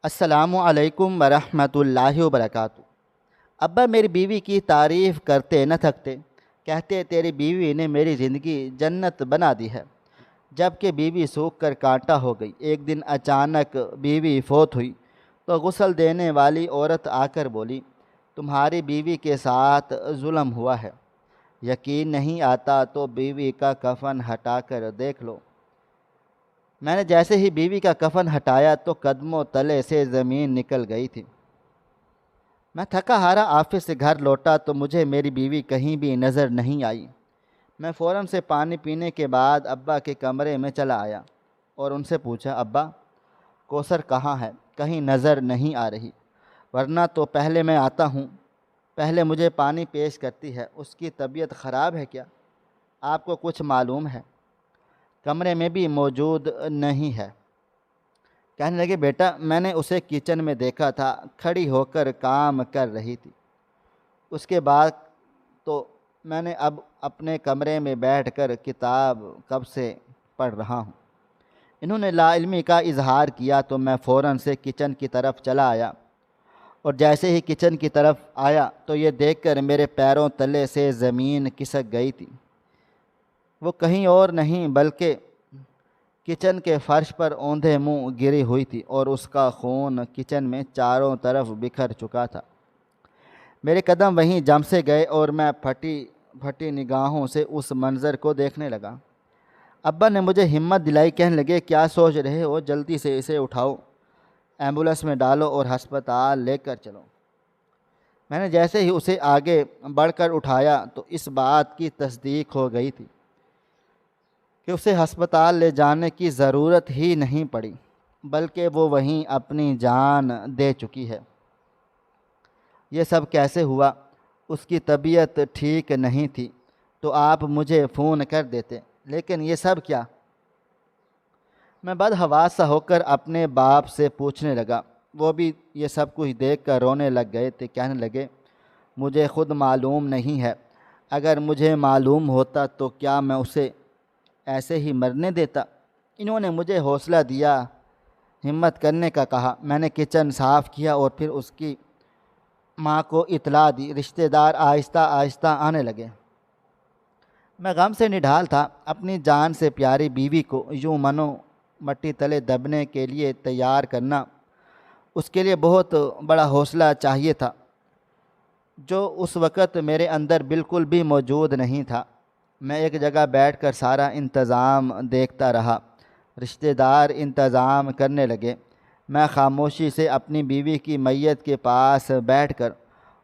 السلام علیکم ورحمۃ اللہ وبرکاتہ۔ ابا میری بیوی کی تعریف کرتے نہ تھکتے، کہتے تیری بیوی نے میری زندگی جنت بنا دی ہے۔ جب کہ بیوی سوکھ کر کانٹا ہو گئی۔ ایک دن اچانک بیوی فوت ہوئی تو غسل دینے والی عورت آ کر بولی، تمہاری بیوی کے ساتھ ظلم ہوا ہے، یقین نہیں آتا تو بیوی کا کفن ہٹا کر دیکھ لو۔ میں نے جیسے ہی بیوی کا کفن ہٹایا تو قدموں تلے سے زمین نکل گئی تھی۔ میں تھکا ہارا آفس سے گھر لوٹا تو مجھے میری بیوی کہیں بھی نظر نہیں آئی۔ میں فوراً سے پانی پینے کے بعد ابا کے کمرے میں چلا آیا اور ان سے پوچھا، ابا کوثر کہاں ہے؟ کہیں نظر نہیں آ رہی، ورنہ تو پہلے میں آتا ہوں، پہلے مجھے پانی پیش کرتی ہے۔ اس کی طبیعت خراب ہے کیا؟ آپ کو کچھ معلوم ہے؟ کمرے میں بھی موجود نہیں ہے۔ کہنے لگے، بیٹا میں نے اسے کچن میں دیکھا تھا، کھڑی ہو کر کام کر رہی تھی۔ اس کے بعد تو میں نے اب اپنے کمرے میں بیٹھ کر کتاب کب سے پڑھ رہا ہوں۔ انہوں نے لا علمی کا اظہار کیا تو میں فوراً سے کچن کی طرف چلا آیا، اور جیسے ہی کچن کی طرف آیا تو یہ دیکھ کر میرے پیروں تلے سے زمین کھسک گئی تھی۔ وہ کہیں اور نہیں بلکہ کچن کے فرش پر اوندھے منہ گری ہوئی تھی، اور اس کا خون کچن میں چاروں طرف بکھر چکا تھا۔ میرے قدم وہیں جم سے گئے اور میں پھٹی نگاہوں سے اس منظر کو دیکھنے لگا۔ ابا نے مجھے ہمت دلائی، کہنے لگے، کیا سوچ رہے ہو؟ جلدی سے اسے اٹھاؤ، ایمبولینس میں ڈالو اور ہسپتال لے کر چلو۔ میں نے جیسے ہی اسے آگے بڑھ کر اٹھایا تو اس بات کی تصدیق ہو گئی تھی کہ اسے ہسپتال لے جانے کی ضرورت ہی نہیں پڑی، بلکہ وہ وہیں اپنی جان دے چکی ہے۔ یہ سب کیسے ہوا؟ اس کی طبیعت ٹھیک نہیں تھی تو آپ مجھے فون کر دیتے، لیکن یہ سب کیا؟ میں بدحواس سا ہو کر اپنے باپ سے پوچھنے لگا۔ وہ بھی یہ سب کچھ دیکھ کر رونے لگ گئے تھے۔ کہنے لگے، مجھے خود معلوم نہیں ہے، اگر مجھے معلوم ہوتا تو کیا میں اسے ایسے ہی مرنے دیتا؟ انہوں نے مجھے حوصلہ دیا، ہمت کرنے کا کہا۔ میں نے کچن صاف کیا اور پھر اس کی ماں کو اطلاع دی۔ رشتہ دار آہستہ آہستہ آنے لگے۔ میں غم سے نڈھال تھا۔ اپنی جان سے پیاری بیوی کو یوں منو مٹی تلے دبنے کے لیے تیار کرنا، اس کے لیے بہت بڑا حوصلہ چاہیے تھا، جو اس وقت میرے اندر بالکل بھی موجود نہیں تھا۔ میں ایک جگہ بیٹھ کر سارا انتظام دیکھتا رہا۔ رشتہ دار انتظام کرنے لگے۔ میں خاموشی سے اپنی بیوی کی میت کے پاس بیٹھ کر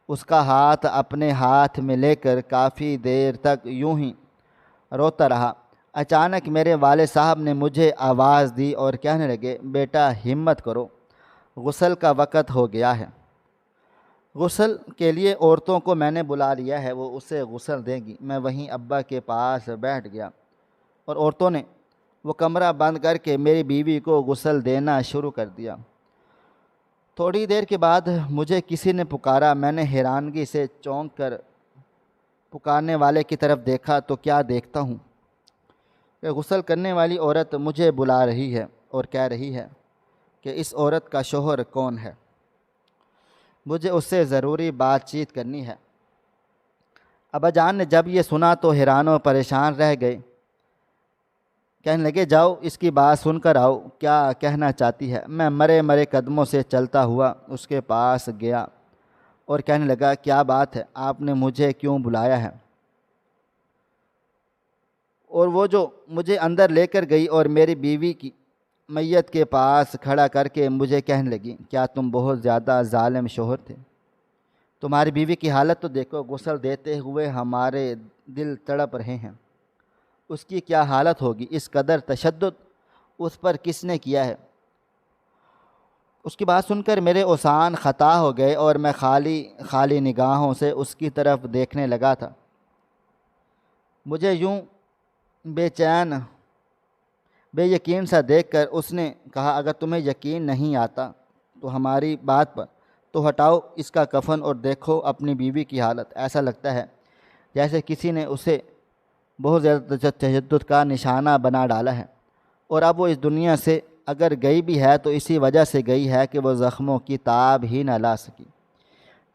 اس کا ہاتھ اپنے ہاتھ میں لے کر کافی دیر تک یوں ہی روتا رہا۔ اچانک میرے والد صاحب نے مجھے آواز دی اور کہنے لگے، بیٹا ہمت کرو، غسل کا وقت ہو گیا ہے۔ غسل کے لیے عورتوں کو میں نے بلا لیا ہے، وہ اسے غسل دیں گی۔ میں وہیں ابا کے پاس بیٹھ گیا اور عورتوں نے وہ کمرہ بند کر کے میری بیوی کو غسل دینا شروع کر دیا۔ تھوڑی دیر کے بعد مجھے کسی نے پکارا۔ میں نے حیرانگی سے چونک کر پکارنے والے کی طرف دیکھا تو کیا دیکھتا ہوں کہ غسل کرنے والی عورت مجھے بلا رہی ہے اور کہہ رہی ہے کہ اس عورت کا شوہر کون ہے، مجھے اس سے ضروری بات چیت کرنی ہے۔ ابا جان نے جب یہ سنا تو حیران و پریشان رہ گئے۔ کہنے لگے، جاؤ اس کی بات سن کر آؤ، کیا کہنا چاہتی ہے؟ میں مرے مرے قدموں سے چلتا ہوا اس کے پاس گیا اور کہنے لگا، کیا بات ہے؟ آپ نے مجھے کیوں بلایا ہے؟ اور وہ جو مجھے اندر لے کر گئی اور میری بیوی کی میت کے پاس کھڑا کر کے مجھے کہنے لگی، کیا تم بہت زیادہ ظالم شوہر تھے؟ تمہاری بیوی کی حالت تو دیکھو، غسل دیتے ہوئے ہمارے دل تڑپ رہے ہیں، اس کی کیا حالت ہوگی؟ اس قدر تشدد اس پر کس نے کیا ہے؟ اس کی بات سن کر میرے اوسان خطا ہو گئے اور میں خالی نگاہوں سے اس کی طرف دیکھنے لگا تھا۔ مجھے یوں بے چین بے یقین سا دیکھ کر اس نے کہا، اگر تمہیں یقین نہیں آتا تو ہماری بات پر تو ہٹاؤ اس کا کفن اور دیکھو اپنی بیوی کی حالت۔ ایسا لگتا ہے جیسے کسی نے اسے بہت زیادہ تشدد کا نشانہ بنا ڈالا ہے، اور اب وہ اس دنیا سے اگر گئی بھی ہے تو اسی وجہ سے گئی ہے کہ وہ زخموں کی تاب ہی نہ لا سکی۔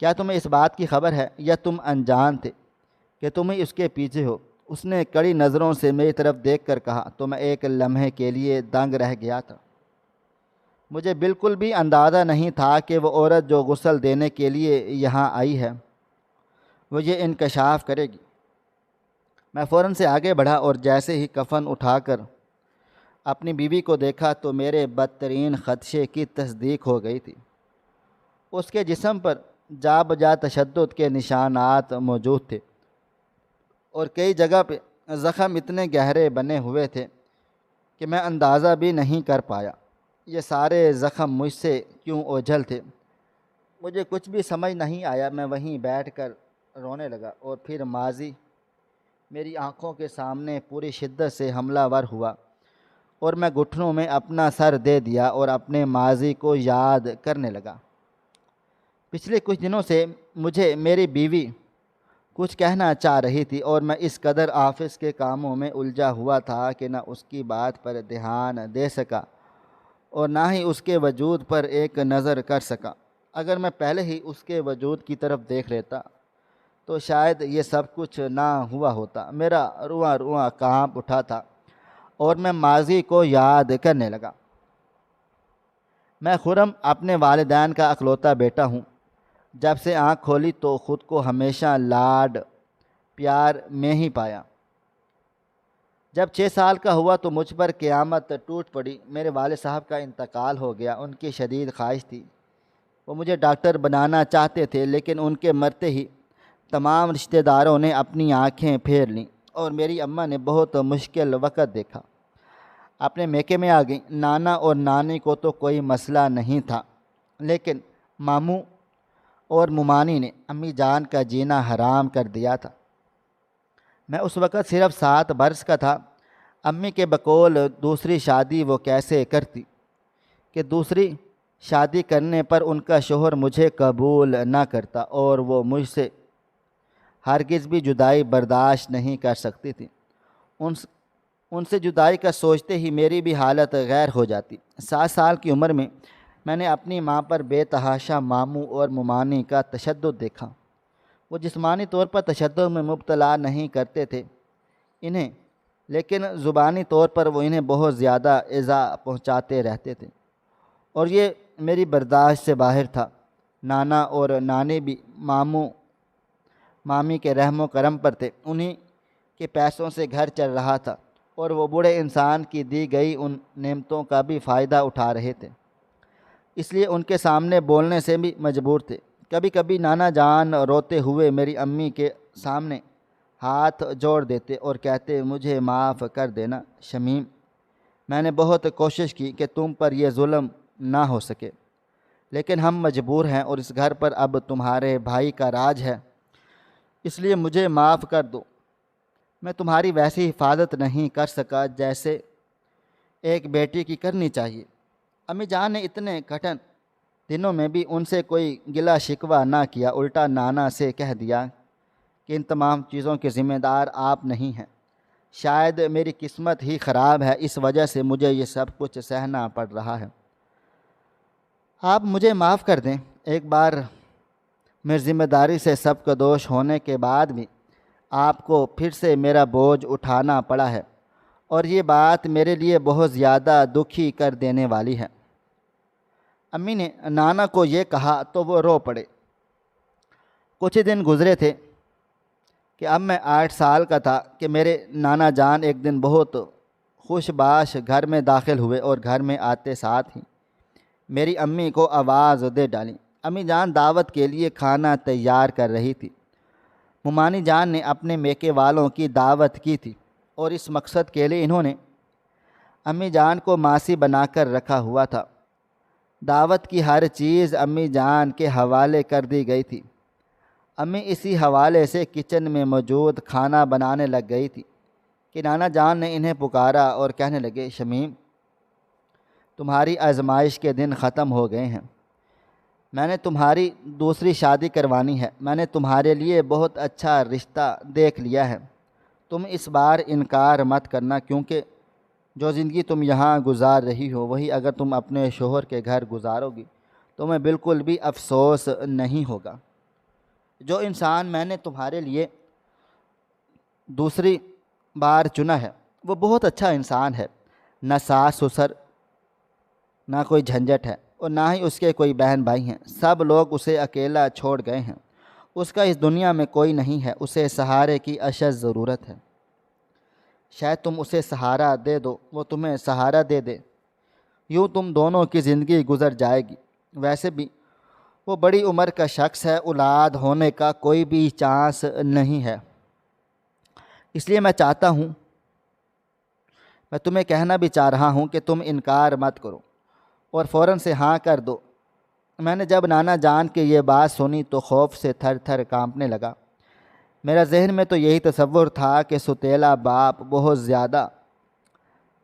کیا تمہیں اس بات کی خبر ہے یا تم انجان تھے کہ تم ہی اس کے پیچھے ہو؟ اس نے کڑی نظروں سے میری طرف دیکھ کر کہا تو میں ایک لمحے کے لیے دنگ رہ گیا تھا۔ مجھے بالکل بھی اندازہ نہیں تھا کہ وہ عورت جو غسل دینے کے لیے یہاں آئی ہے وہ یہ انکشاف کرے گی۔ میں فوراً سے آگے بڑھا اور جیسے ہی کفن اٹھا کر اپنی بیوی کو دیکھا تو میرے بدترین خدشے کی تصدیق ہو گئی تھی۔ اس کے جسم پر جا بجا تشدد کے نشانات موجود تھے اور کئی جگہ پہ زخم اتنے گہرے بنے ہوئے تھے کہ میں اندازہ بھی نہیں کر پایا یہ سارے زخم مجھ سے کیوں اوجھل تھے۔ مجھے کچھ بھی سمجھ نہیں آیا۔ میں وہیں بیٹھ کر رونے لگا اور پھر ماضی میری آنکھوں کے سامنے پوری شدت سے حملہ ور ہوا اور میں گھٹنوں میں اپنا سر دے دیا اور اپنے ماضی کو یاد کرنے لگا۔ پچھلے کچھ دنوں سے مجھے میری بیوی کچھ کہنا چاہ رہی تھی اور میں اس قدر آفس کے کاموں میں الجھا ہوا تھا کہ نہ اس کی بات پر دھیان دے سکا اور نہ ہی اس کے وجود پر ایک نظر کر سکا۔ اگر میں پہلے ہی اس کے وجود کی طرف دیکھ لیتا تو شاید یہ سب کچھ نہ ہوا ہوتا۔ میرا رواں رواں کانپ اٹھا تھا اور میں ماضی کو یاد کرنے لگا۔ میں خرم اپنے والدین کا اکلوتا بیٹا ہوں۔ جب سے آنکھ کھولی تو خود کو ہمیشہ لاڈ پیار میں ہی پایا۔ جب 6 سال کا ہوا تو مجھ پر قیامت ٹوٹ پڑی۔ میرے والد صاحب کا انتقال ہو گیا۔ ان کی شدید خواہش تھی، وہ مجھے ڈاکٹر بنانا چاہتے تھے، لیکن ان کے مرتے ہی تمام رشتہ داروں نے اپنی آنکھیں پھیر لیں اور میری اماں نے بہت مشکل وقت دیکھا۔ اپنے میکے میں آ گئیں۔ نانا اور نانی کو تو کوئی مسئلہ نہیں تھا، لیکن ماموں اور ممانی نے امی جان کا جینا حرام کر دیا تھا۔ میں اس وقت صرف 7 برس کا تھا۔ امی کے بقول دوسری شادی وہ کیسے کرتی کہ دوسری شادی کرنے پر ان کا شوہر مجھے قبول نہ کرتا اور وہ مجھ سے ہرگز بھی جدائی برداشت نہیں کر سکتی تھی۔ ان سے جدائی کا سوچتے ہی میری بھی حالت غیر ہو جاتی۔ 7 سال کی عمر میں میں نے اپنی ماں پر بے تحاشا ماموں اور ممانی کا تشدد دیکھا۔ وہ جسمانی طور پر تشدد میں مبتلا نہیں کرتے تھے انہیں، لیکن زبانی طور پر وہ انہیں بہت زیادہ ایذا پہنچاتے رہتے تھے اور یہ میری برداشت سے باہر تھا۔ نانا اور نانی بھی ماموں مامی کے رحم و کرم پر تھے۔ انہی کے پیسوں سے گھر چل رہا تھا اور وہ بوڑھے انسان کی دی گئی ان نعمتوں کا بھی فائدہ اٹھا رہے تھے، اس لیے ان کے سامنے بولنے سے بھی مجبور تھے۔ کبھی کبھی نانا جان روتے ہوئے میری امی کے سامنے ہاتھ جوڑ دیتے اور کہتے مجھے معاف کر دینا شمیم، میں نے بہت کوشش کی کہ تم پر یہ ظلم نہ ہو سکے، لیکن ہم مجبور ہیں اور اس گھر پر اب تمہارے بھائی کا راج ہے، اس لیے مجھے معاف کر دو۔ میں تمہاری ویسی حفاظت نہیں کر سکا جیسے ایک بیٹی کی کرنی چاہیے۔ امی جان نے اتنے کٹھن دنوں میں بھی ان سے کوئی گلہ شکوہ نہ کیا، الٹا نانا سے کہہ دیا کہ ان تمام چیزوں کے ذمہ دار آپ نہیں ہیں۔ شاید میری قسمت ہی خراب ہے، اس وجہ سے مجھے یہ سب کچھ سہنا پڑ رہا ہے۔ آپ مجھے معاف کر دیں۔ ایک بار میری ذمہ داری سے سبکدوش ہونے کے بعد بھی آپ کو پھر سے میرا بوجھ اٹھانا پڑا ہے اور یہ بات میرے لیے بہت زیادہ دکھی کر دینے والی ہے۔ امی نے نانا کو یہ کہا تو وہ رو پڑے۔ کچھ دن گزرے تھے کہ اب میں 8 سال کا تھا کہ میرے نانا جان ایک دن بہت خوش باش گھر میں داخل ہوئے اور گھر میں آتے ساتھ ہی میری امی کو آواز دے ڈالی۔ امی جان دعوت کے لیے کھانا تیار کر رہی تھی۔ ممانی جان نے اپنے میکے والوں کی دعوت کی تھی اور اس مقصد کے لیے انہوں نے امی جان کو ماسی بنا کر رکھا ہوا تھا۔ دعوت کی ہر چیز امی جان کے حوالے کر دی گئی تھی۔ امی اسی حوالے سے کچن میں موجود کھانا بنانے لگ گئی تھی کہ نانا جان نے انہیں پکارا اور کہنے لگے شمیم، تمہاری آزمائش کے دن ختم ہو گئے ہیں۔ میں نے تمہاری دوسری شادی کروانی ہے۔ میں نے تمہارے لیے بہت اچھا رشتہ دیکھ لیا ہے۔ تم اس بار انکار مت کرنا، کیونکہ جو زندگی تم یہاں گزار رہی ہو وہی اگر تم اپنے شوہر کے گھر گزارو گی تمہیں بالکل بھی افسوس نہیں ہوگا۔ جو انسان میں نے تمہارے لیے دوسری بار چنا ہے وہ بہت اچھا انسان ہے، نہ ساس سسر، نہ کوئی جھنجھٹ ہے اور نہ ہی اس کے کوئی بہن بھائی ہیں، سب لوگ اسے اکیلا چھوڑ گئے ہیں۔ اس کا اس دنیا میں کوئی نہیں ہے، اسے سہارے کی اشد ضرورت ہے۔ شاید تم اسے سہارا دے دو وہ تمہیں سہارا دے دے، یوں تم دونوں کی زندگی گزر جائے گی۔ ویسے بھی وہ بڑی عمر کا شخص ہے، اولاد ہونے کا کوئی بھی چانس نہیں ہے، اس لیے میں تمہیں کہنا بھی چاہ رہا ہوں کہ تم انکار مت کرو اور فوراً سے ہاں کر دو۔ میں نے جب نانا جان کے یہ بات سنی تو خوف سے تھر تھر کانپنے لگا۔ میرا ذہن میں تو یہی تصور تھا کہ ستیلا باپ بہت زیادہ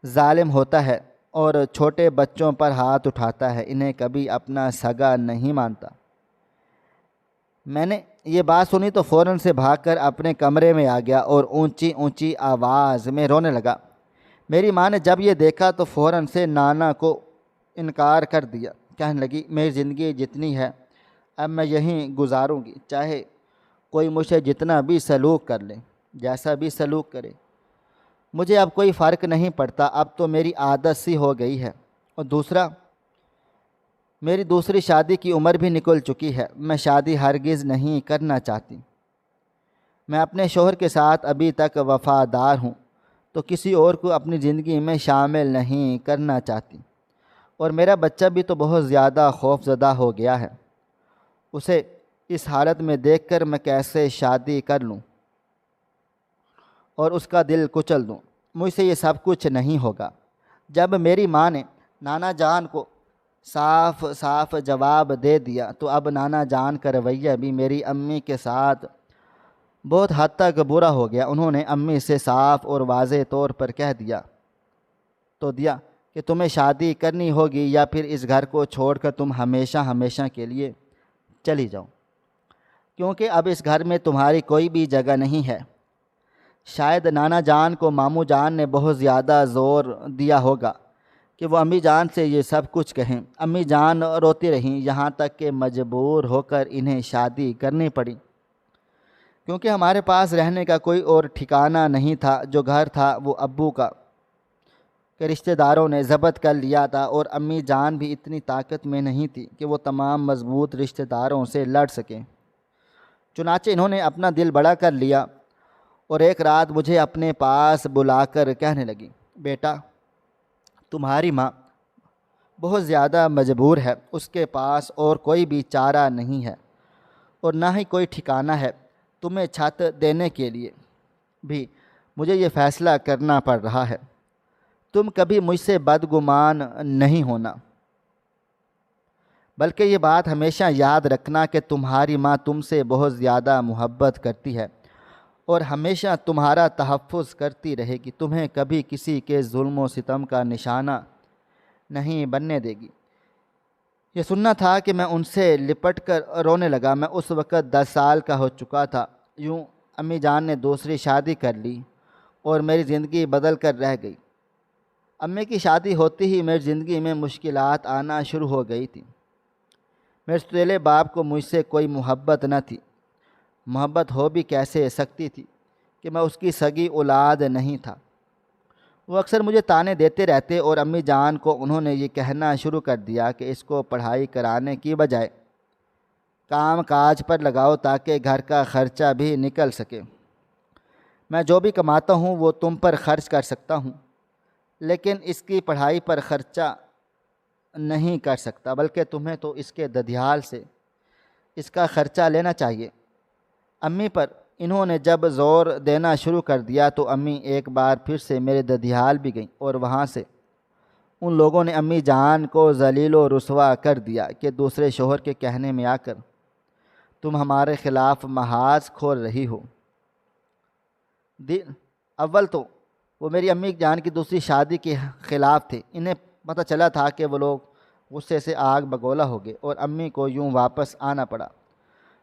ظالم ہوتا ہے اور چھوٹے بچوں پر ہاتھ اٹھاتا ہے، انہیں کبھی اپنا سگا نہیں مانتا۔ میں نے یہ بات سنی تو فوراً سے بھاگ کر اپنے کمرے میں آ گیا اور اونچی اونچی آواز میں رونے لگا۔ میری ماں نے جب یہ دیکھا تو فوراً سے نانا کو انکار کر دیا، کہنے لگی میری زندگی جتنی ہے اب میں یہیں گزاروں گی، چاہے کوئی مجھے جتنا بھی سلوک کر لے، جیسا بھی سلوک کرے، مجھے اب کوئی فرق نہیں پڑتا، اب تو میری عادت سی ہو گئی ہے۔ اور دوسرا، میری دوسری شادی کی عمر بھی نکل چکی ہے، میں شادی ہرگز نہیں کرنا چاہتی۔ میں اپنے شوہر کے ساتھ ابھی تک وفادار ہوں تو کسی اور کو اپنی زندگی میں شامل نہیں کرنا چاہتی۔ اور میرا بچہ بھی تو بہت زیادہ خوف زدہ ہو گیا ہے، اسے اس حالت میں دیکھ کر میں کیسے شادی کر لوں اور اس کا دل کچل دوں؟ مجھ سے یہ سب کچھ نہیں ہوگا۔ جب میری ماں نے نانا جان کو صاف صاف جواب دے دیا تو اب نانا جان کا رویہ بھی میری امی کے ساتھ بہت حد تک برا ہو گیا۔ انہوں نے امی سے صاف اور واضح طور پر کہہ دیا کہ تمہیں شادی کرنی ہوگی یا پھر اس گھر کو چھوڑ کر تم ہمیشہ ہمیشہ کے لیے چلی جاؤ، کیونکہ اب اس گھر میں تمہاری کوئی بھی جگہ نہیں ہے۔ شاید نانا جان کو ماموں جان نے بہت زیادہ زور دیا ہوگا کہ وہ امی جان سے یہ سب کچھ کہیں۔ امی جان روتی رہیں یہاں تک کہ مجبور ہو کر انہیں شادی کرنی پڑی، کیونکہ ہمارے پاس رہنے کا کوئی اور ٹھکانہ نہیں تھا۔ جو گھر تھا وہ ابو کا کہ رشتہ داروں نے ضبط کر لیا تھا اور امی جان بھی اتنی طاقت میں نہیں تھی کہ وہ تمام مضبوط رشتہ داروں سے لڑ سکیں۔ چنانچہ انہوں نے اپنا دل بڑا کر لیا اور ایک رات مجھے اپنے پاس بلا کر کہنے لگی، بیٹا تمہاری ماں بہت زیادہ مجبور ہے، اس کے پاس اور کوئی بھی چارہ نہیں ہے اور نہ ہی کوئی ٹھکانہ ہے، تمہیں چھت دینے کے لیے بھی مجھے یہ فیصلہ کرنا پڑ رہا ہے۔ تم کبھی مجھ سے بدگمان نہیں ہونا، بلکہ یہ بات ہمیشہ یاد رکھنا کہ تمہاری ماں تم سے بہت زیادہ محبت کرتی ہے اور ہمیشہ تمہارا تحفظ کرتی رہے گی، تمہیں کبھی کسی کے ظلم و ستم کا نشانہ نہیں بننے دے گی۔ یہ سننا تھا کہ میں ان سے لپٹ کر رونے لگا۔ میں اس وقت 10 سال کا ہو چکا تھا۔ یوں امی جان نے دوسری شادی کر لی اور میری زندگی بدل کر رہ گئی۔ امی کی شادی ہوتی ہی میری زندگی میں مشکلات آنا شروع ہو گئی تھی۔ میرے ستیلے باپ کو مجھ سے کوئی محبت نہ تھی، محبت ہو بھی کیسے سکتی تھی کہ میں اس کی سگی اولاد نہیں تھا۔ وہ اکثر مجھے طعنے دیتے رہتے اور امی جان کو انہوں نے یہ کہنا شروع کر دیا کہ اس کو پڑھائی کرانے کی بجائے کام کاج پر لگاؤ تاکہ گھر کا خرچہ بھی نکل سکے۔ میں جو بھی کماتا ہوں وہ تم پر خرچ کر سکتا ہوں، لیکن اس کی پڑھائی پر خرچہ نہیں کر سکتا، بلکہ تمہیں تو اس کے ددھیال سے اس کا خرچہ لینا چاہیے۔ امی پر انہوں نے جب زور دینا شروع کر دیا تو امی ایک بار پھر سے میرے ددھیال بھی گئیں اور وہاں سے ان لوگوں نے امی جان کو ذلیل و رسوا کر دیا کہ دوسرے شوہر کے کہنے میں آ کر تم ہمارے خلاف محاذ کھول رہی ہو۔ اول تو وہ میری امی جان کی دوسری شادی کے خلاف تھے، انہیں پتہ چلا تھا کہ وہ لوگ غصے سے آگ بگولا ہو گئے اور امی کو یوں واپس آنا پڑا۔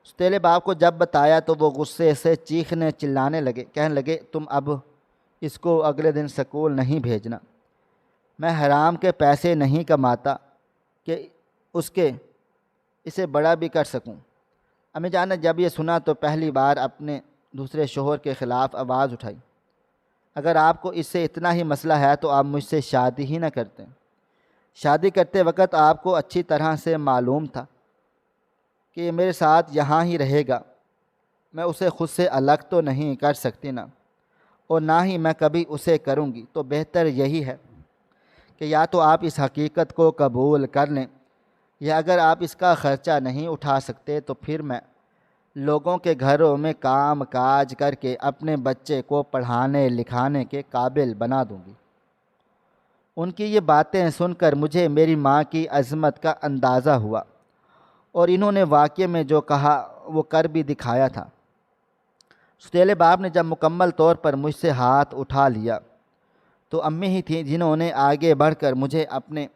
ستیلے باپ کو جب بتایا تو وہ غصے سے چیخنے چلانے لگے، کہنے لگے تم اب اس کو اگلے دن سکول نہیں بھیجنا، میں حرام کے پیسے نہیں کماتا کہ اسے بڑا بھی کر سکوں۔ امی جان نے جب یہ سنا تو پہلی بار اپنے دوسرے شوہر کے خلاف آواز اٹھائی۔ اگر آپ کو اس سے اتنا ہی مسئلہ ہے تو آپ مجھ سے شادی ہی نہ کرتے۔ شادی کرتے وقت آپ کو اچھی طرح سے معلوم تھا کہ یہ میرے ساتھ یہاں ہی رہے گا، میں اسے خود سے الگ تو نہیں کر سکتی نا، اور نہ ہی میں کبھی اسے کروں گی۔ تو بہتر یہی ہے کہ یا تو آپ اس حقیقت کو قبول کر لیں، یا اگر آپ اس کا خرچہ نہیں اٹھا سکتے تو پھر میں لوگوں کے گھروں میں کام کاج کر کے اپنے بچے کو پڑھانے لکھانے کے قابل بنا دوں گی۔ ان کی یہ باتیں سن کر مجھے میری ماں کی عظمت کا اندازہ ہوا، اور انہوں نے واقعے میں جو کہا وہ کر بھی دکھایا تھا۔ ستیلے باپ نے جب مکمل طور پر مجھ سے ہاتھ اٹھا لیا تو امی ہی تھیں جنہوں نے آگے بڑھ کر مجھے اپنے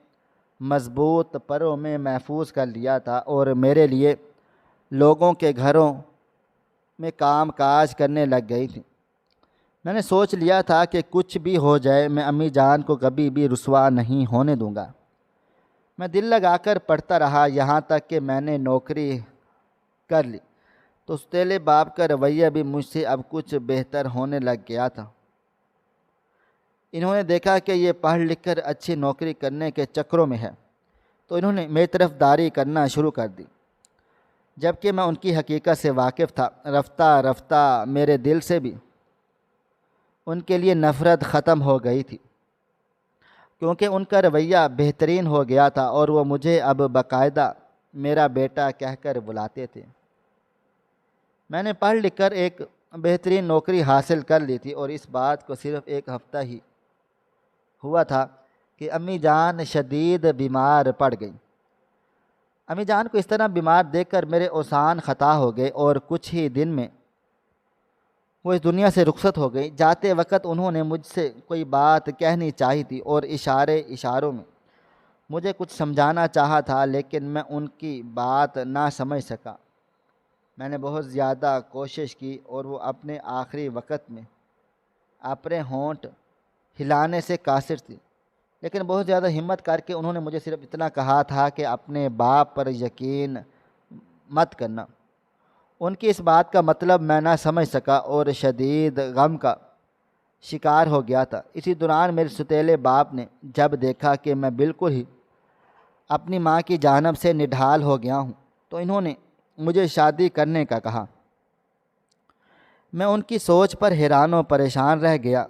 مضبوط پروں میں محفوظ کر لیا تھا، اور میرے لیے لوگوں کے گھروں میں کام کاج کرنے لگ گئی تھی۔ میں نے سوچ لیا تھا کہ کچھ بھی ہو جائے میں امی جان کو کبھی بھی رسوا نہیں ہونے دوں گا۔ میں دل لگا کر پڑھتا رہا یہاں تک کہ میں نے نوکری کر لی تو ستیلے باپ کا رویہ بھی مجھ سے اب کچھ بہتر ہونے لگ گیا تھا۔ انہوں نے دیکھا کہ یہ پڑھ لکھ کر اچھی نوکری کرنے کے چکروں میں ہے تو انہوں نے میری طرف داری کرنا شروع کر دی، جبکہ میں ان کی حقیقت سے واقف تھا۔ رفتہ رفتہ میرے دل سے بھی ان کے لیے نفرت ختم ہو گئی تھی، کیونکہ ان کا رویہ بہترین ہو گیا تھا اور وہ مجھے اب باقاعدہ میرا بیٹا کہہ کر بلاتے تھے۔ میں نے پڑھ لکھ کر ایک بہترین نوکری حاصل کر لی تھی، اور اس بات کو صرف ایک ہفتہ ہی ہوا تھا کہ امی جان شدید بیمار پڑ گئیں۔ امی جان کو اس طرح بیمار دیکھ کر میرے اوسان خطا ہو گئے، اور کچھ ہی دن میں وہ اس دنیا سے رخصت ہو گئی۔ جاتے وقت انہوں نے مجھ سے کوئی بات کہنی چاہی تھی اور اشاروں میں مجھے کچھ سمجھانا چاہا تھا، لیکن میں ان کی بات نہ سمجھ سکا۔ میں نے بہت زیادہ کوشش کی اور وہ اپنے آخری وقت میں اپنے ہونٹ ہلانے سے قاصر تھی، لیکن بہت زیادہ ہمت کر کے انہوں نے مجھے صرف اتنا کہا تھا کہ اپنے باپ پر یقین مت کرنا۔ ان کی اس بات کا مطلب میں نہ سمجھ سکا اور شدید غم کا شکار ہو گیا تھا۔ اسی دوران میرے ستیلے باپ نے جب دیکھا کہ میں بالکل ہی اپنی ماں کی جانب سے نڈھال ہو گیا ہوں تو انہوں نے مجھے شادی کرنے کا کہا۔ میں ان کی سوچ پر حیران و پریشان رہ گیا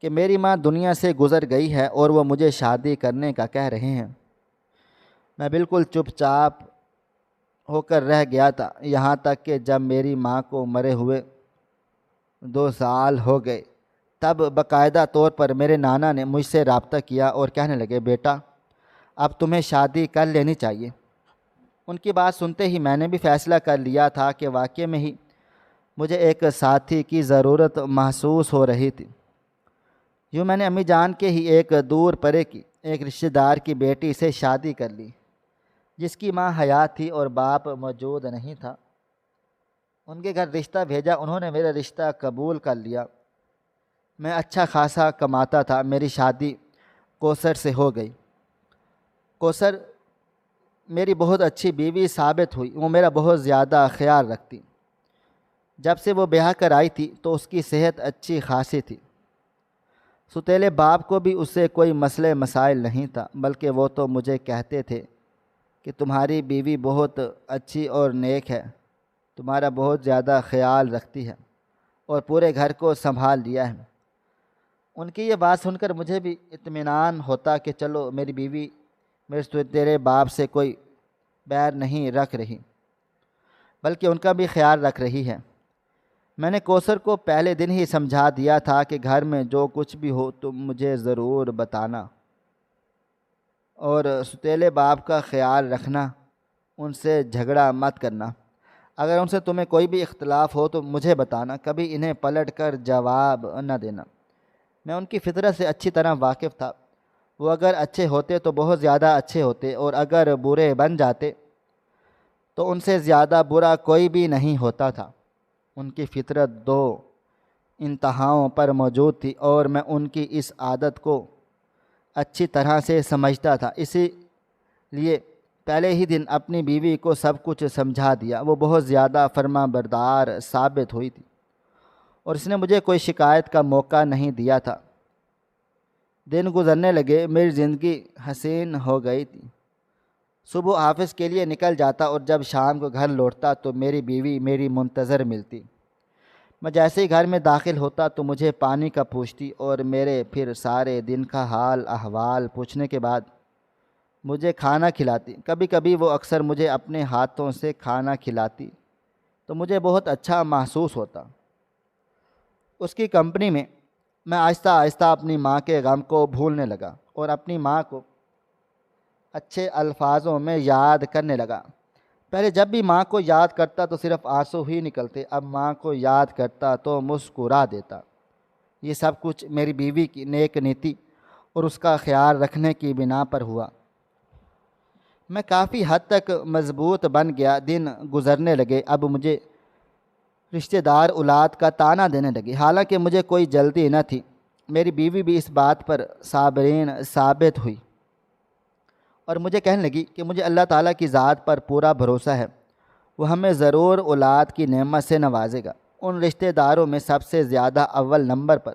کہ میری ماں دنیا سے گزر گئی ہے اور وہ مجھے شادی کرنے کا کہہ رہے ہیں۔ میں بالکل چپ چاپ ہو کر رہ گیا تھا، یہاں تک کہ جب میری ماں کو مرے ہوئے 2 سال ہو گئے تب باقاعدہ طور پر میرے نانا نے مجھ سے رابطہ کیا اور کہنے لگے، بیٹا اب تمہیں شادی کر لینی چاہیے۔ ان کی بات سنتے ہی میں نے بھی فیصلہ کر لیا تھا کہ واقعے میں ہی مجھے ایک ساتھی کی ضرورت محسوس ہو رہی تھی۔ یوں میں نے امی جان کے ہی ایک دور پرے کی ایک رشتہ دار کی بیٹی سے شادی کر لی، جس کی ماں حیات تھی اور باپ موجود نہیں تھا۔ ان کے گھر رشتہ بھیجا، انہوں نے میرا رشتہ قبول کر لیا۔ میں اچھا خاصا کماتا تھا۔ میری شادی کوثر سے ہو گئی۔ کوثر میری بہت اچھی بیوی ثابت ہوئی، وہ میرا بہت زیادہ خیال رکھتی۔ جب سے وہ بیاہ کر آئی تھی تو اس کی صحت اچھی خاصی تھی۔ ستیلے باپ کو بھی اس سے کوئی مسئلے مسائل نہیں تھا، بلکہ وہ تو مجھے کہتے تھے کہ تمہاری بیوی بہت اچھی اور نیک ہے، تمہارا بہت زیادہ خیال رکھتی ہے اور پورے گھر کو سنبھال لیا ہے۔ ان کی یہ بات سن کر مجھے بھی اطمینان ہوتا کہ چلو میری بیوی میرے ستیلے باپ سے کوئی بیر نہیں رکھ رہی، بلکہ ان کا بھی خیال رکھ رہی ہے۔ میں نے کوثر کو پہلے دن ہی سمجھا دیا تھا کہ گھر میں جو کچھ بھی ہو تم مجھے ضرور بتانا، اور ستیلے باپ کا خیال رکھنا، ان سے جھگڑا مت کرنا۔ اگر ان سے تمہیں کوئی بھی اختلاف ہو تو مجھے بتانا، کبھی انہیں پلٹ کر جواب نہ دینا۔ میں ان کی فطرت سے اچھی طرح واقف تھا۔ وہ اگر اچھے ہوتے تو بہت زیادہ اچھے ہوتے، اور اگر برے بن جاتے تو ان سے زیادہ برا کوئی بھی نہیں ہوتا تھا۔ ان کی فطرت 2 انتہاؤں پر موجود تھی، اور میں ان کی اس عادت کو اچھی طرح سے سمجھتا تھا، اسی لیے پہلے ہی دن اپنی بیوی کو سب کچھ سمجھا دیا۔ وہ بہت زیادہ فرما بردار ثابت ہوئی تھی اور اس نے مجھے کوئی شکایت کا موقع نہیں دیا تھا۔ دن گزرنے لگے، میری زندگی حسین ہو گئی تھی۔ صبح آفس کے لیے نکل جاتا اور جب شام کو گھر لوٹتا تو میری بیوی میری منتظر ملتی۔ میں جیسے ہی گھر میں داخل ہوتا تو مجھے پانی کا پوچھتی اور میرے پھر سارے دن کا حال احوال پوچھنے کے بعد مجھے کھانا کھلاتی۔ کبھی کبھی وہ اکثر مجھے اپنے ہاتھوں سے کھانا کھلاتی تو مجھے بہت اچھا محسوس ہوتا۔ اس کی کمپنی میں میں آہستہ آہستہ اپنی ماں کے غم کو بھولنے لگا اور اپنی ماں کو اچھے الفاظوں میں یاد کرنے لگا۔ پہلے جب بھی ماں کو یاد کرتا تو صرف آنسو ہی نکلتے، اب ماں کو یاد کرتا تو مسکرا دیتا۔ یہ سب کچھ میری بیوی کی نیک نیتی اور اس کا خیال رکھنے کی بنا پر ہوا۔ میں کافی حد تک مضبوط بن گیا۔ دن گزرنے لگے، اب مجھے رشتہ دار اولاد کا طعنہ دینے لگے، حالانکہ مجھے کوئی جلدی نہ تھی۔ میری بیوی بھی اس بات پر صابرین ثابت ہوئی اور مجھے کہنے لگی کہ مجھے اللہ تعالیٰ کی ذات پر پورا بھروسہ ہے، وہ ہمیں ضرور اولاد کی نعمت سے نوازے گا۔ ان رشتہ داروں میں سب سے زیادہ اول نمبر پر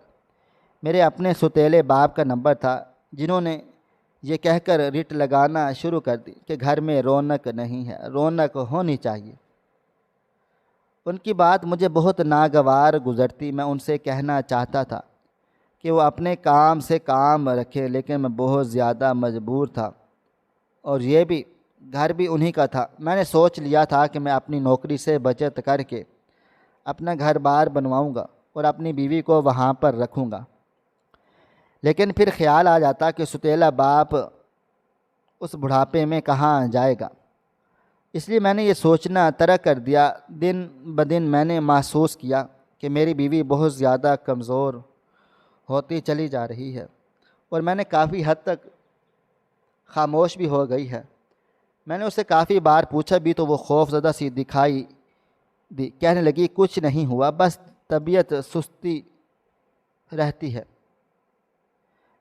میرے اپنے ستیلے باپ کا نمبر تھا، جنہوں نے یہ کہہ کر رٹ لگانا شروع کر دی کہ گھر میں رونق نہیں ہے، رونق ہونی چاہیے۔ ان کی بات مجھے بہت ناگوار گزرتی۔ میں ان سے کہنا چاہتا تھا کہ وہ اپنے کام سے کام رکھے، لیکن میں بہت زیادہ مجبور تھا، اور یہ بھی گھر بھی انہی کا تھا۔ میں نے سوچ لیا تھا کہ میں اپنی نوکری سے بچت کر کے اپنا گھر بار بنواؤں گا اور اپنی بیوی کو وہاں پر رکھوں گا، لیکن پھر خیال آ جاتا کہ ستیلا باپ اس بڑھاپے میں کہاں جائے گا۔ اس لیے میں نے یہ سوچنا ترک کر دیا۔ دن بدن میں نے محسوس کیا کہ میری بیوی بہت زیادہ کمزور ہوتی چلی جا رہی ہے اور میں نے کافی حد تک خاموش بھی ہو گئی ہے۔ میں نے اسے کافی بار پوچھا بھی تو وہ خوف زدہ سی دکھائی دی، کہنے لگی کچھ نہیں ہوا، بس طبیعت سستی رہتی ہے۔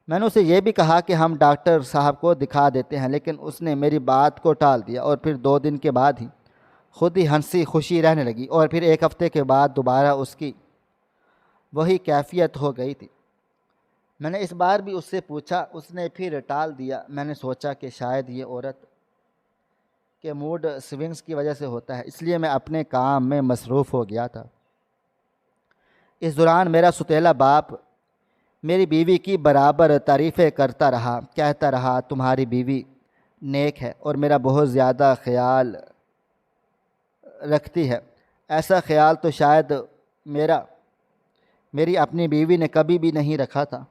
میں نے اسے یہ بھی کہا کہ ہم ڈاکٹر صاحب کو دکھا دیتے ہیں، لیکن اس نے میری بات کو ٹال دیا اور پھر 2 دن کے بعد ہی خود ہی ہنسی خوشی رہنے لگی، اور پھر 1 ہفتے کے بعد دوبارہ اس کی وہی کیفیت ہو گئی تھی۔ میں نے اس بار بھی اس سے پوچھا، اس نے پھر ٹال دیا۔ میں نے سوچا کہ شاید یہ عورت کے موڈ سوئنگز کی وجہ سے ہوتا ہے، اس لیے میں اپنے کام میں مصروف ہو گیا تھا۔ اس دوران میرا ستیلا باپ میری بیوی کی برابر تعریفیں کرتا رہا، کہتا رہا تمہاری بیوی نیک ہے اور میرا بہت زیادہ خیال رکھتی ہے۔ ایسا خیال تو شاید میری اپنی بیوی نے کبھی بھی نہیں رکھا تھا۔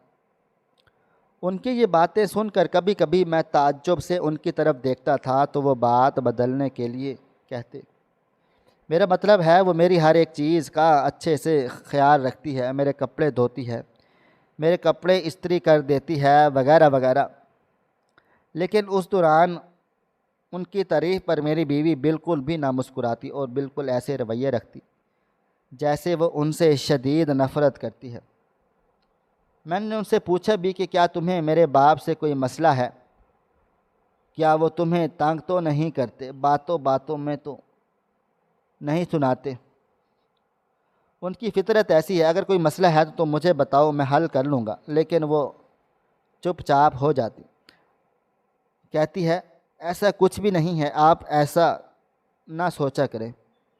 ان کی یہ باتیں سن کر کبھی کبھی میں تعجب سے ان کی طرف دیکھتا تھا تو وہ بات بدلنے کے لیے کہتے، میرا مطلب ہے وہ میری ہر ایک چیز کا اچھے سے خیال رکھتی ہے، میرے کپڑے دھوتی ہے، میرے کپڑے استری کر دیتی ہے، وغیرہ وغیرہ۔ لیکن اس دوران ان کی تعریف پر میری بیوی بالکل بھی نہ مسکراتی اور بالکل ایسے رویے رکھتی جیسے وہ ان سے شدید نفرت کرتی ہے۔ میں نے ان سے پوچھا بھی کہ کیا تمہیں میرے باپ سے کوئی مسئلہ ہے؟ کیا وہ تمہیں تنگ تو نہیں کرتے؟ باتوں باتوں میں تو نہیں سناتے؟ ان کی فطرت ایسی ہے، اگر کوئی مسئلہ ہے تو مجھے بتاؤ، میں حل کر لوں گا، لیکن وہ چپ چاپ ہو جاتی، کہتی ہے ایسا کچھ بھی نہیں ہے، آپ ایسا نہ سوچا کریں۔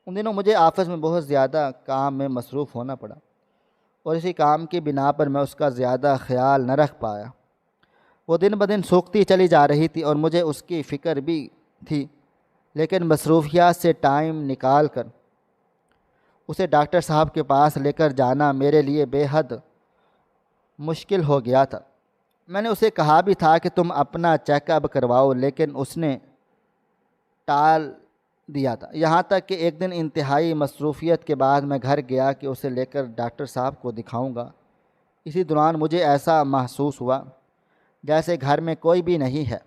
ان دنوں مجھے آفس میں بہت زیادہ کام میں مصروف ہونا پڑا اور اسی کام کی بنا پر میں اس کا زیادہ خیال نہ رکھ پایا۔ وہ دن بدن سوکھتی چلی جا رہی تھی اور مجھے اس کی فکر بھی تھی، لیکن مصروفیات سے ٹائم نکال کر اسے ڈاکٹر صاحب کے پاس لے کر جانا میرے لیے بے حد مشکل ہو گیا تھا۔ میں نے اسے کہا بھی تھا کہ تم اپنا چیک اپ کرواؤ، لیکن اس نے ٹال دیا تھا، یہاں تک کہ ایک دن انتہائی مصروفیت کے بعد میں گھر گیا کہ اسے لے کر ڈاکٹر صاحب کو دکھاؤں گا۔ اسی دوران مجھے ایسا محسوس ہوا جیسے گھر میں کوئی بھی نہیں ہے۔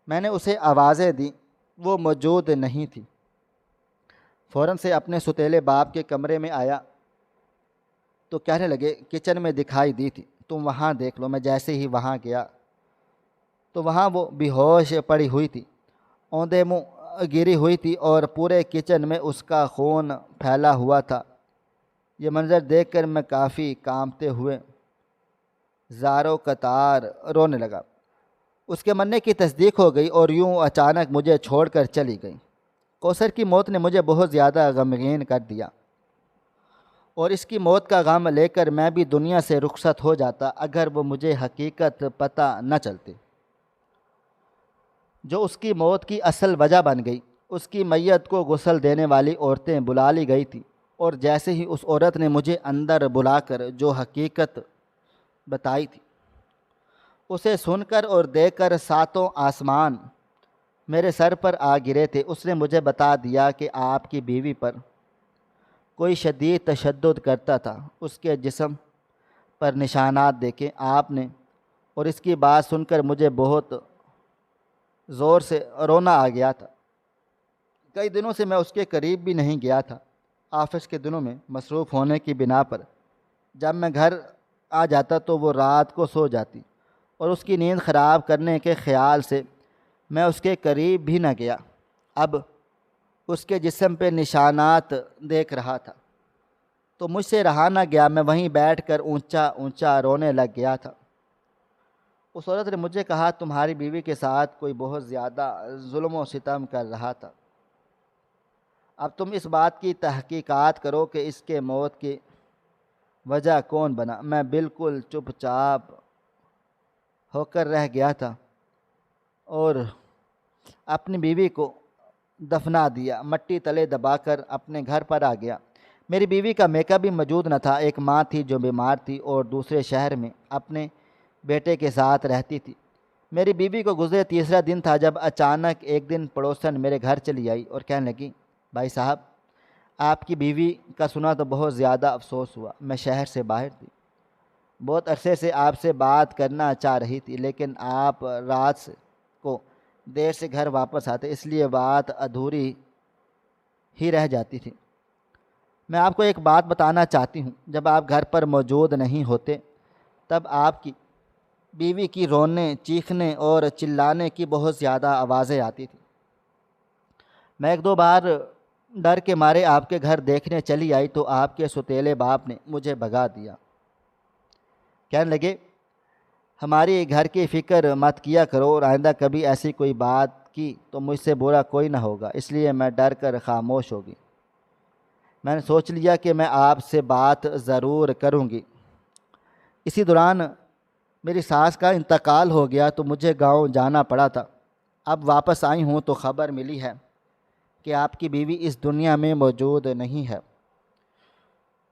میں نے اسے آوازیں دیں، وہ موجود نہیں تھی۔ فوراً سے اپنے ستیلے باپ کے کمرے میں آیا تو کہنے لگے کچن میں دکھائی دی تھی، تم وہاں دیکھ لو۔ میں جیسے ہی وہاں گیا تو وہاں وہ بے ہوش پڑی ہوئی تھی، اوندے منہ گری ہوئی تھی اور پورے کچن میں اس کا خون پھیلا ہوا تھا۔ یہ منظر دیکھ کر میں کافی کانپتے ہوئے زاروں قطار رونے لگا۔ اس کے مرنے کی تصدیق ہو گئی اور یوں اچانک مجھے چھوڑ کر چلی گئی۔ کوثر کی موت نے مجھے بہت زیادہ غمگین کر دیا، اور اس کی موت کا غم لے کر میں بھی دنیا سے رخصت ہو جاتا اگر وہ مجھے حقیقت پتہ نہ چلتی جو اس کی موت کی اصل وجہ بن گئی۔ اس کی میت کو غسل دینے والی عورتیں بلا لی گئی تھیں، اور جیسے ہی اس عورت نے مجھے اندر بلا کر جو حقیقت بتائی تھی اسے سن کر اور دیکھ کر ساتوں آسمان میرے سر پر آ گرے تھے۔ اس نے مجھے بتا دیا کہ آپ کی بیوی پر کوئی شدید تشدد کرتا تھا، اس کے جسم پر نشانات دیکھے آپ نے، اور اس کی بات سن کر مجھے بہت زور سے رونا آ گیا تھا۔ کئی دنوں سے میں اس کے قریب بھی نہیں گیا تھا۔ آفس کے دنوں میں مصروف ہونے کی بنا پر جب میں گھر آ جاتا تو وہ رات کو سو جاتی، اور اس کی نیند خراب کرنے کے خیال سے میں اس کے قریب بھی نہ گیا۔ اب اس کے جسم پہ نشانات دیکھ رہا تھا تو مجھ سے رہا نہ گیا، میں وہیں بیٹھ کر اونچا اونچا رونے لگ گیا تھا۔ اس عورت نے مجھے کہا تمہاری بیوی کے ساتھ کوئی بہت زیادہ ظلم و ستم کر رہا تھا، اب تم اس بات کی تحقیقات کرو کہ اس کے موت کی وجہ کون بنا۔ میں بالکل چپ چاپ ہو کر رہ گیا تھا اور اپنی بیوی کو دفنا دیا، مٹی تلے دبا کر اپنے گھر پر آ گیا۔ میری بیوی کا میکا بھی موجود نہ تھا۔ ایک ماں تھی جو بیمار تھی اور دوسرے شہر میں اپنے بیٹے کے ساتھ رہتی تھی۔ میری بیوی کو گزرے تیسرا دن تھا جب اچانک ایک دن پڑوسن میرے گھر چلی آئی اور کہنے لگی بھائی صاحب آپ کی بیوی کا سنا تو بہت زیادہ افسوس ہوا، میں شہر سے باہر تھی، بہت عرصے سے آپ سے بات کرنا چاہ رہی تھی، لیکن آپ رات کو دیر سے گھر واپس آتے اس لیے بات ادھوری ہی رہ جاتی تھی۔ میں آپ کو ایک بات بتانا چاہتی ہوں، جب آپ گھر پر موجود نہیں ہوتے تب آپ کی بیوی کی رونے چیخنے اور چلانے کی بہت زیادہ آوازیں آتی تھیں۔ میں ایک دو بار ڈر کے مارے آپ کے گھر دیکھنے چلی آئی تو آپ کے سوتیلے باپ نے مجھے بھگا دیا۔ کہنے لگے ہماری گھر کی فکر مت کیا کرو اور آئندہ کبھی ایسی کوئی بات کی تو مجھ سے برا کوئی نہ ہوگا، اس لیے میں ڈر کر خاموش ہوگی۔ میں نے سوچ لیا کہ میں آپ سے بات ضرور کروں گی۔ اسی دوران میری ساس کا انتقال ہو گیا تو مجھے گاؤں جانا پڑا تھا۔ اب واپس آئی ہوں تو خبر ملی ہے کہ آپ کی بیوی اس دنیا میں موجود نہیں ہے۔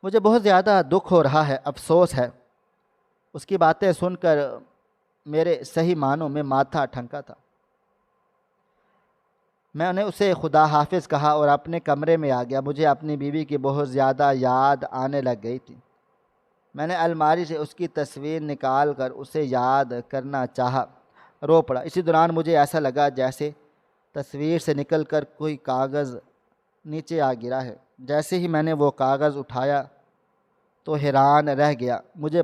مجھے بہت زیادہ دکھ ہو رہا ہے، افسوس ہے۔ اس کی باتیں سن کر میرے صحیح معنوں میں ماتھا ٹھنکا تھا۔ میں نے اسے خدا حافظ کہا اور اپنے کمرے میں آ گیا۔ مجھے اپنی بیوی کی بہت زیادہ یاد آنے لگ گئی تھی۔ میں نے الماری سے اس کی تصویر نکال کر اسے یاد کرنا چاہا، رو پڑا۔ اسی دوران مجھے ایسا لگا جیسے تصویر سے نکل کر کوئی کاغذ نیچے آ گرا ہے۔ جیسے ہی میں نے وہ کاغذ اٹھایا تو حیران رہ گیا۔ مجھے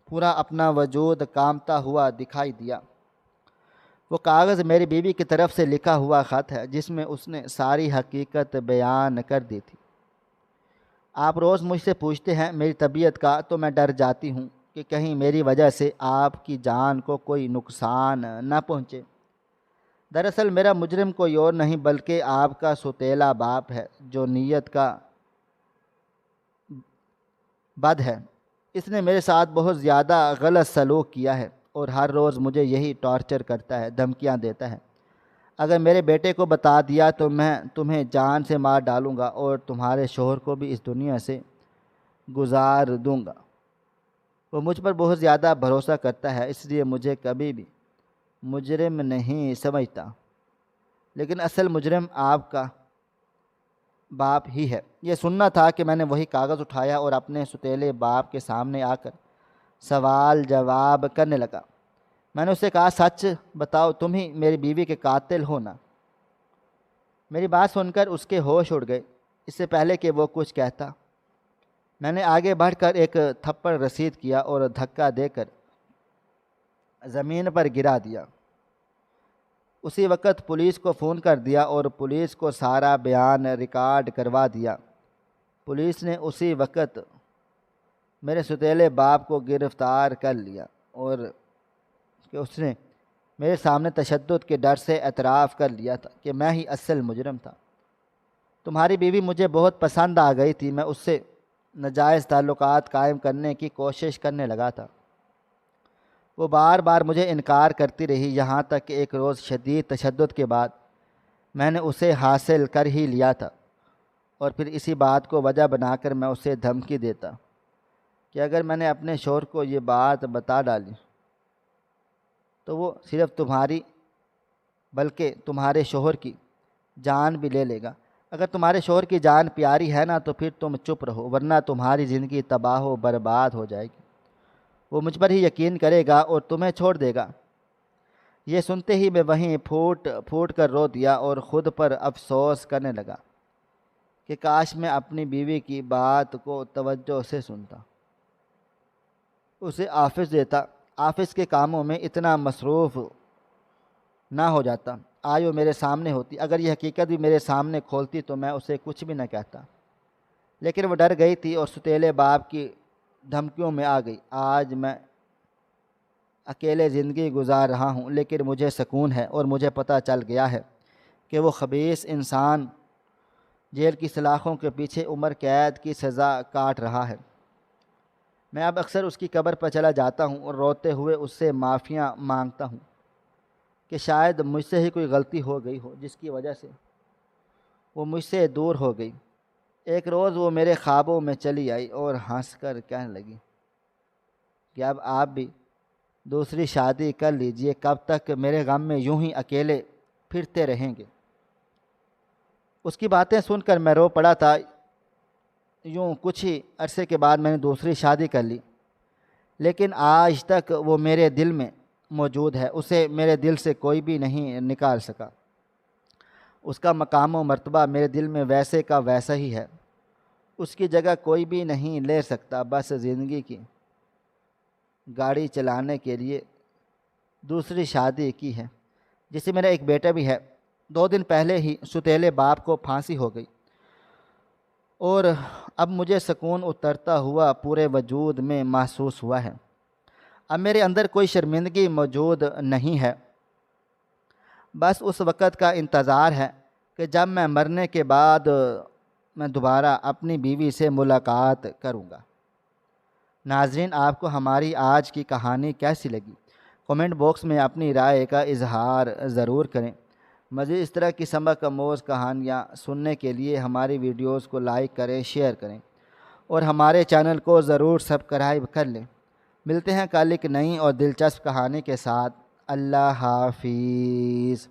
پورا اپنا وجود کانپتا ہوا دکھائی دیا۔ وہ کاغذ میری بیوی کی طرف سے لکھا ہوا خط ہے جس میں اس نے ساری حقیقت بیان کر دی تھی۔ آپ روز مجھ سے پوچھتے ہیں میری طبیعت کا، تو میں ڈر جاتی ہوں کہ کہیں میری وجہ سے آپ کی جان کو کوئی نقصان نہ پہنچے۔ دراصل میرا مجرم کوئی اور نہیں بلکہ آپ کا سوتیلا باپ ہے جو نیت کا بد ہے۔ اس نے میرے ساتھ بہت زیادہ غلط سلوک کیا ہے اور ہر روز مجھے یہی ٹارچر کرتا ہے، دھمکیاں دیتا ہے۔ اگر میرے بیٹے کو بتا دیا تو میں تمہیں جان سے مار ڈالوں گا اور تمہارے شوہر کو بھی اس دنیا سے گزار دوں گا۔ وہ مجھ پر بہت زیادہ بھروسہ کرتا ہے، اس لیے مجھے کبھی بھی مجرم نہیں سمجھتا، لیکن اصل مجرم آپ کا باپ ہی ہے۔ یہ سننا تھا کہ میں نے وہی کاغذ اٹھایا اور اپنے سوتیلے باپ کے سامنے آ کر سوال جواب کرنے لگا۔ میں نے اسے کہا سچ بتاؤ تم ہی میری بیوی کے قاتل ہو نا؟ میری بات سن کر اس کے ہوش اڑ گئے۔ اس سے پہلے کہ وہ کچھ کہتا میں نے آگے بڑھ کر ایک تھپڑ رسید کیا اور دھکا دے کر زمین پر گرا دیا۔ اسی وقت پولیس کو فون کر دیا اور پولیس کو سارا بیان ریکارڈ کروا دیا۔ پولیس نے اسی وقت میرے ستیلے باپ کو گرفتار کر لیا اور کہ اس نے میرے سامنے تشدد کے ڈر سے اعتراف کر لیا تھا کہ میں ہی اصل مجرم تھا۔ تمہاری بیوی مجھے بہت پسند آ گئی تھی، میں اس سے ناجائز تعلقات قائم کرنے کی کوشش کرنے لگا تھا۔ وہ بار بار مجھے انکار کرتی رہی، یہاں تک کہ ایک روز شدید تشدد کے بعد میں نے اسے حاصل کر ہی لیا تھا، اور پھر اسی بات کو وجہ بنا کر میں اسے دھمکی دیتا کہ اگر میں نے اپنے شوہر کو یہ بات بتا ڈالی تو وہ صرف تمہاری بلکہ تمہارے شوہر کی جان بھی لے لے گا۔ اگر تمہارے شوہر کی جان پیاری ہے نا تو پھر تم چپ رہو، ورنہ تمہاری زندگی تباہ و برباد ہو جائے گی۔ وہ مجھ پر ہی یقین کرے گا اور تمہیں چھوڑ دے گا۔ یہ سنتے ہی میں وہیں پھوٹ پھوٹ کر رو دیا اور خود پر افسوس کرنے لگا کہ کاش میں اپنی بیوی کی بات کو توجہ سے سنتا، اسے آفس دیتا، آفس کے کاموں میں اتنا مصروف نہ ہو جاتا، آج وہ میرے سامنے ہوتی، اگر یہ حقیقت بھی میرے سامنے کھولتی تو میں اسے کچھ بھی نہ کہتا، لیکن وہ ڈر گئی تھی اور ستیلے باپ کی دھمکیوں میں آ گئی۔ آج میں اکیلے زندگی گزار رہا ہوں، لیکن مجھے سکون ہے اور مجھے پتہ چل گیا ہے کہ وہ خبیث انسان جیل کی سلاخوں کے پیچھے عمر قید کی سزا کاٹ رہا ہے۔ میں اب اکثر اس کی قبر پر چلا جاتا ہوں اور روتے ہوئے اس سے معافیاں مانگتا ہوں کہ شاید مجھ سے ہی کوئی غلطی ہو گئی ہو جس کی وجہ سے وہ مجھ سے دور ہو گئی۔ ایک روز وہ میرے خوابوں میں چلی آئی اور ہنس کر کہنے لگی کہ اب آپ بھی دوسری شادی کر لیجئے، کب تک میرے غم میں یوں ہی اکیلے پھرتے رہیں گے۔ اس کی باتیں سن کر میں رو پڑا تھا۔ یوں کچھ ہی عرصے کے بعد میں نے دوسری شادی کر لی، لیکن آج تک وہ میرے دل میں موجود ہے، اسے میرے دل سے کوئی بھی نہیں نکال سکا۔ اس کا مقام و مرتبہ میرے دل میں ویسے کا ویسا ہی ہے، اس کی جگہ کوئی بھی نہیں لے سکتا۔ بس زندگی کی گاڑی چلانے کے لیے دوسری شادی کی ہے، جس سے میرا ایک بیٹا بھی ہے۔ 2 دن پہلے ہی ستیلے باپ کو پھانسی ہو گئی اور اب مجھے سکون اترتا ہوا پورے وجود میں محسوس ہوا ہے۔ اب میرے اندر کوئی شرمندگی موجود نہیں ہے، بس اس وقت کا انتظار ہے کہ جب میں مرنے کے بعد میں دوبارہ اپنی بیوی سے ملاقات کروں گا۔ ناظرین، آپ کو ہماری آج کی کہانی کیسی لگی؟ کمنٹ باکس میں اپنی رائے کا اظہار ضرور کریں۔ مزید اس طرح کی سبق آموز کہانیاں سننے کے لیے ہماری ویڈیوز کو لائک کریں، شیئر کریں اور ہمارے چینل کو ضرور سبسکرائب کر لیں۔ ملتے ہیں کل ایک نئی اور دلچسپ کہانی کے ساتھ۔ اللہ حافظ۔